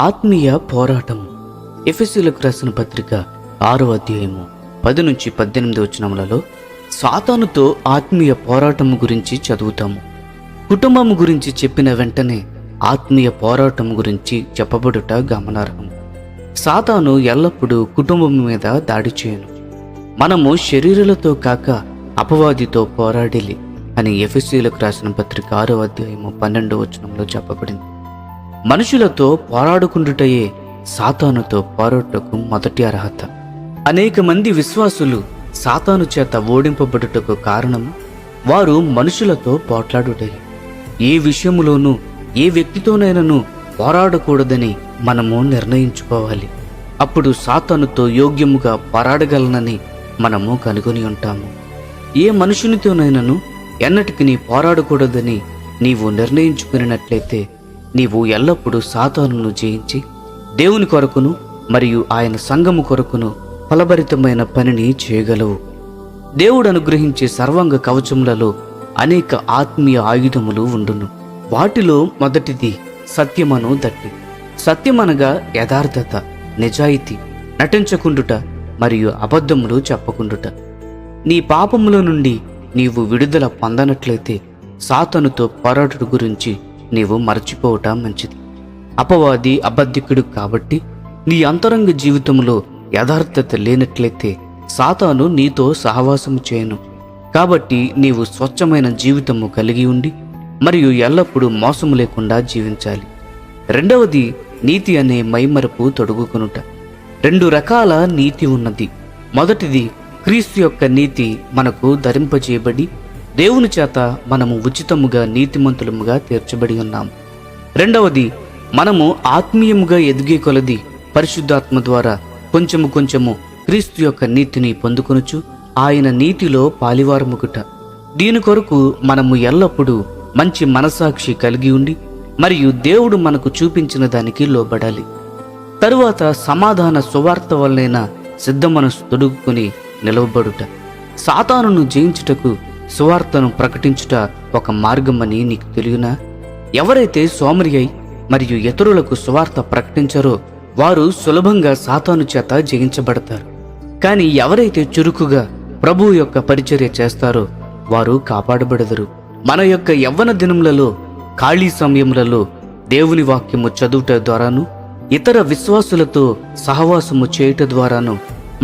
ఆత్మీయ పోరాటం. ఎఫెసీయులకు రాసిన పత్రిక 6వ అధ్యాయము 10 నుంచి 18 వచనములలో సాతానుతో ఆత్మీయ పోరాటం గురించి చదువుతాము. కుటుంబం గురించి చెప్పిన వెంటనే ఆత్మీయ పోరాటం గురించి చెప్పబడుట గమనార్హం. సాతాను ఎల్లప్పుడూ కుటుంబం మీద దాడి చేయను. మనము శరీరాలతో కాక అపవాదితో పోరాడిలి అని ఎఫెసీయులకు రాసిన పత్రిక 6వ అధ్యాయము 12వ వచనంలో చెప్పబడింది. మనుషులతో పోరాడుకుండుటయే సాతానుతో పోరాటకు మొదటి అర్హత. అనేక మంది విశ్వాసులు సాతాను చేత ఓడింపబడుటకు కారణం వారు మనుషులతో పోట్లాడుటయే. ఏ విషయములోనూ ఏ వ్యక్తితోనైనాను పోరాడకూడదని మనము నిర్ణయించుకోవాలి. అప్పుడు సాతానుతో యోగ్యముగా పోరాడగలనని మనము కనుగొని ఉంటాము. ఏ మనుషునితోనైనాను ఎన్నటికి పోరాడకూడదని నీవు నిర్ణయించుకున్నట్లయితే నీవు ఎల్లప్పుడూ సాతానును జయించి దేవుని కొరకును మరియు ఆయన సంఘము కొరకును ఫలభరితమైన పనిని చేయగలవు. దేవుడు అనుగ్రహించే సర్వాంగ కవచములలో అనేక ఆత్మీయ ఆయుధములు ఉండును. వాటిలో మొదటిది సత్యమను దట్టి. సత్యమనగా యథార్థత, నిజాయితీ, నటించకుండుట మరియు అబద్ధములు చెప్పకుండుట. నీ పాపముల నుండి నీవు విడుదల పొందనట్లయితే సాతానుతో పోరాటం గురించి నీవు మరచిపోవటం మంచిది. అపవాది అబద్ధికుడు కాబట్టి నీ అంతరంగ జీవితంలో యథార్థత లేనట్లయితే సాతాను నీతో సహవాసము చేయను. కాబట్టి నీవు స్వచ్ఛమైన జీవితము కలిగి ఉండి మరియు ఎల్లప్పుడూ మోసము లేకుండా జీవించాలి. రెండవది నీతి అనే మైమరపు తొడుగుకొనుట. 2 రకాల నీతి ఉన్నది. మొదటిది క్రీస్తు యొక్క నీతి మనకు ధరింపజేయబడి దేవుని చేత మనము ఉచితముగా నీతిమంతులముగా తీర్చబడి ఉన్నాము. రెండవది మనము ఆత్మీయముగా ఎదిగే కొలది పరిశుద్ధాత్మ ద్వారా కొంచెము కొంచెము క్రీస్తు యొక్క నీతిని పొందుకొనుచు ఆయన నీతిలో పాలివారముగుట. దీని కొరకు మనము ఎల్లప్పుడూ మంచి మనసాక్షి కలిగి ఉండి మరియు దేవుడు మనకు చూపించిన దానికి లోబడాలి. తరువాత సమాధాన సువార్త వలన సిద్ధ మనసు తొడుగుకొని నిలవబడుట. సాతానును జయించుటకు సువార్తను ప్రకటించుట ఒక మార్గమని నీకు తెలియనా? ఎవరైతే సోమరి అయి మరియు ఇతరులకు సువార్త ప్రకటించారో వారు సులభంగా సాతాను చేత జయించబడతారు. కానీ ఎవరైతే చురుకుగా ప్రభువు యొక్క పరిచర్య చేస్తారో వారు కాపాడబడదరు. మన యొక్క యవ్వన దినములలో, ఖాళీ సమయములలో దేవుని వాక్యము చదువుట ద్వారాను, ఇతర విశ్వాసులతో సహవాసము చేయుట ద్వారాను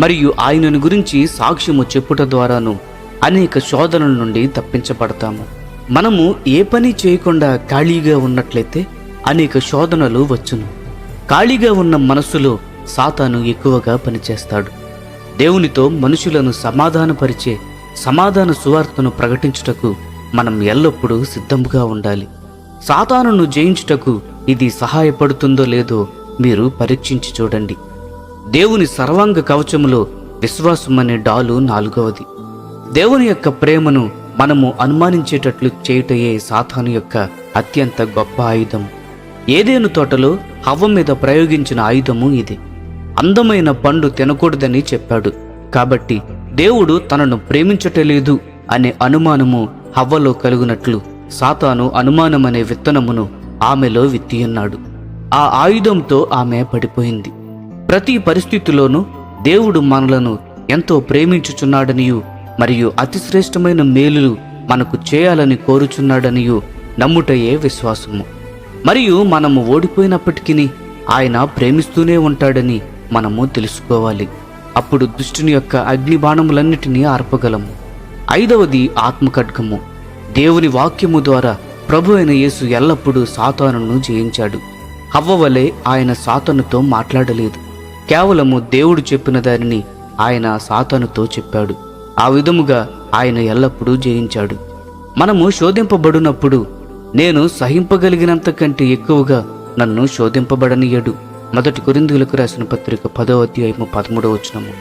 మరియు ఆయనను గురించి సాక్ష్యము చెప్పుట ద్వారాను అనేక శోధనల నుండి తప్పించబడతాము. మనము ఏ పని చేయకుండా ఖాళీగా ఉన్నట్లయితే అనేక శోధనలు వచ్చును. ఖాళీగా ఉన్న మనస్సులో సాతాను ఎక్కువగా పనిచేస్తాడు. దేవునితో మనుషులను సమాధానపరిచే సమాధాన సువార్తను ప్రకటించుటకు మనం ఎల్లప్పుడూ సిద్ధంగా ఉండాలి. సాతానును జయించుటకు ఇది సహాయపడుతుందో లేదో మీరు పరీక్షించి చూడండి. దేవుని సర్వాంగ కవచములో విశ్వాసమనే డాలు 4వది. దేవుని యొక్క ప్రేమను మనము అనుమానించేటట్లు చేయుటయే సాతాను యొక్క అత్యంత గొప్ప ఆయుధం. ఏదేను తోటలో హవ్వ మీద ప్రయోగించిన ఆయుధము ఇది. అందమైన పండు తినకూడదని చెప్పాడు. కాబట్టి దేవుడు తనను ప్రేమించటలేదు అనే అనుమానము హవ్వలో కలుగునట్లు సాతాను అనుమానమనే విత్తనమును ఆమెలో విత్తియున్నాడు. ఆ ఆయుధంతో ఆమె పడిపోయింది. ప్రతి పరిస్థితిలోనూ దేవుడు మనలను ఎంతో ప్రేమించుచున్నాడనియు మరియు అతిశ్రేష్టమైన మేలులు మనకు చేయాలని కోరుచున్నాడనియు నమ్ముటయే విశ్వాసము. మరియు మనము ఓడిపోయినప్పటికీ ఆయన ప్రేమిస్తూనే ఉంటాడని మనము తెలుసుకోవాలి. అప్పుడు దుష్టుని యొక్క అగ్నిబాణములన్నిటినీ ఆర్పగలము. 5వది ఆత్మఖడ్గము. దేవుని వాక్యము ద్వారా ప్రభు అయిన యేసు ఎల్లప్పుడూ సాతానును జయించాడు. హవ్వ వలె ఆయన సాతానుతో మాట్లాడలేదు. కేవలము దేవుడు చెప్పిన దానిని ఆయన సాతానుతో చెప్పాడు. ఆ విధముగా ఆయన ఎల్లప్పుడూ జయించాడు. మనము శోధింపబడినప్పుడు నేను సహింపగలిగినంత కంటే ఎక్కువగా నన్ను శోధింపబడనీయడు. 1 కొరింథీయులకు రాసిన పత్రిక 10వ అధ్యాయము 13వ వచనము.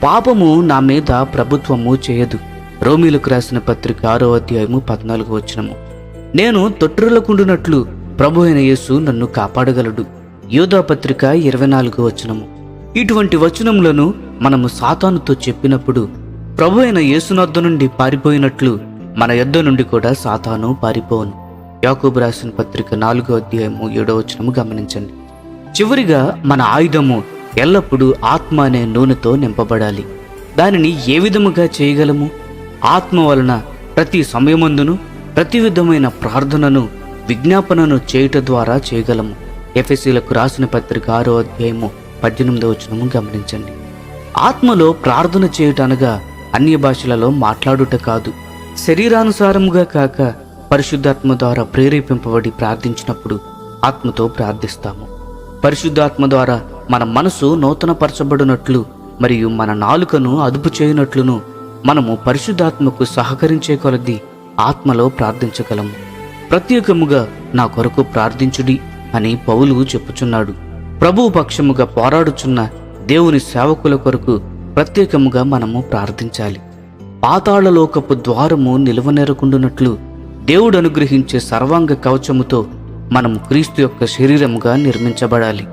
పాపము నా మీద ప్రభుత్వము చేయదు. రోమీలకు రాసిన పత్రిక 6వ అధ్యాయము 14వ వచనము. నేను తొట్రులకుండునట్లు ప్రభు అయిన యేసు నన్ను కాపాడగలడు. యోధా పత్రిక 24వ వచనము. ఇటువంటి వచనములను మనము సాతానుతో చెప్పినప్పుడు ప్రభు అయిన యేసునొద్ద నుండి పారిపోయినట్లు మన యొద్ద నుండి కూడా సాతాను పారిపోవును. యాకోబు రాసిన పత్రిక 4వ అధ్యాయము 7వ వచనము గమనించండి. చివరిగా మన ఆయుధము ఎల్లప్పుడూ ఆత్మ అనే నూనెతో నింపబడాలి. దానిని ఏ విధముగా చేయగలము? ఆత్మ వలన ప్రతి సమయమందును ప్రతి విధమైన ప్రార్థనను విజ్ఞాపనను చేయుట ద్వారా చేయగలము. ఎఫెసీలకు రాసిన పత్రిక 6వ అధ్యాయము 18వ వచనము గమనించండి. ఆత్మలో ప్రార్థన చేయుట అనగా అన్య భాషలలో మాట్లాడుట కాదు. శరీరానుసారముగా కాక పరిశుద్ధాత్మ ద్వారా ప్రేరేపింపబడి ప్రార్థించినప్పుడు ఆత్మతో ప్రార్థిస్తాము. పరిశుద్ధాత్మ ద్వారా మన మనసు నూతనపరచబడినట్లు మరియు మన నాలుకను అదుపు చేయనట్లును మనము పరిశుద్ధాత్మకు సహకరించే కొలది ఆత్మలో ప్రార్థించగలము. ప్రత్యేకముగా నా కొరకు ప్రార్థించుడి అని పౌలు చెప్పుచున్నాడు. ప్రభువు పక్షముగా పోరాడుచున్న దేవుని సేవకుల కొరకు ప్రత్యేకముగా మనము ప్రార్థించాలి. పాతాళలోకపు ద్వారము నిలువనెరకుండునట్లు దేవుడు అనుగ్రహించే సర్వాంగ కవచముతో మనము క్రీస్తు యొక్క శరీరముగా నిర్మించబడాలి.